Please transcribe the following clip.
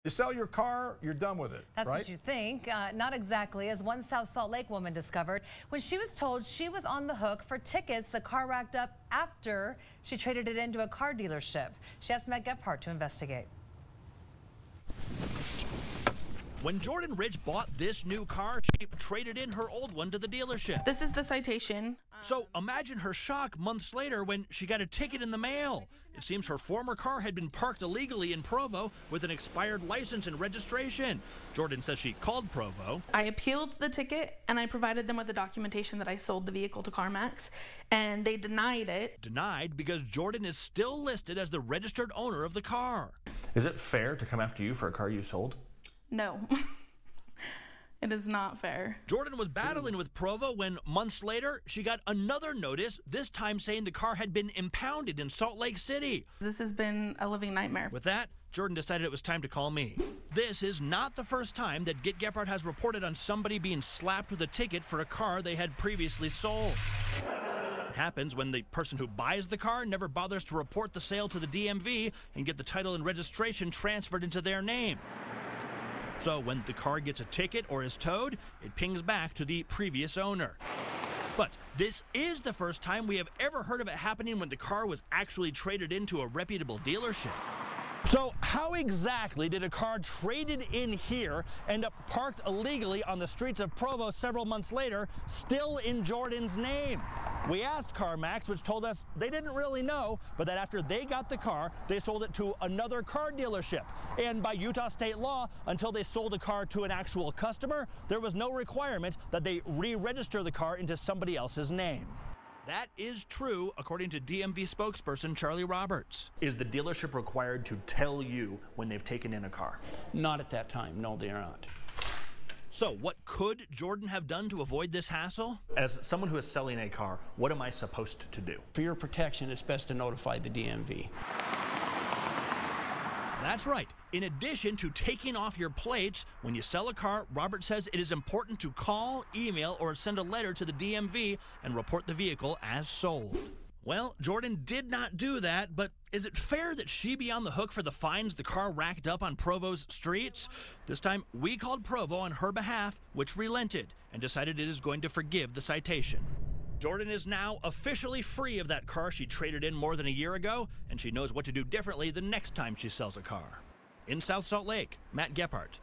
You sell your car, you're done with it. That's right? what you think. Not exactly, as one South Salt Lake woman discovered when she was told she was on the hook for tickets the car racked up after she traded it into a car dealership. She asked Matt Gephardt to investigate. When Jordan Ridge bought this new car, she traded in her old one to the dealership. This is the citation. So imagine her shock months later when she got a ticket in the mail. It seems her former car had been parked illegally in Provo with an expired license and registration. Jordan says she called Provo. I appealed the ticket and I provided them with the documentation that I sold the vehicle to CarMax, and they denied it. Denied because Jordan is still listed as the registered owner of the car. Is it fair to come after you for a car you sold? No. It is not fair. Jordan was battling with Provo when months later she got another notice, this time saying the car had been impounded in Salt Lake City. This has been a living nightmare. With that, Jordan decided it was time to call me. This is not the first time that Get Gephardt has reported on somebody being slapped with a ticket for a car they had previously sold. It happens when the person who buys the car never bothers to report the sale to the DMV and get the title and registration transferred into their name. So when the car gets a ticket or is towed, it pings back to the previous owner. But this is the first time we have ever heard of it happening when the car was actually traded into a reputable dealership. So how exactly did a car traded in here end up parked illegally on the streets of Provo several months later, still in Jordan's name? We asked CarMax, which told us they didn't really know, but that after they got the car, they sold it to another car dealership. And by Utah state law, until they sold a car to an actual customer, there was no requirement that they re-register the car into somebody else's name. That is true, according to DMV spokesperson Charlie Roberts. Is the dealership required to tell you when they've taken in a car? Not at that time. No, they are not. So what could Jordan have done to avoid this hassle? As someone who is selling a car, what am I supposed to do? For your protection, it's best to notify the DMV. That's right. In addition to taking off your plates, when you sell a car, Robert says it is important to call, email, or send a letter to the DMV and report the vehicle as sold. Well, Jordan did not do that, but is it fair that she be on the hook for the fines the car racked up on Provo's streets? This time, we called Provo on her behalf, which relented and decided it is going to forgive the citation. Jordan is now officially free of that car she traded in more than a year ago, and she knows what to do differently the next time she sells a car. In South Salt Lake, Matt Gephardt.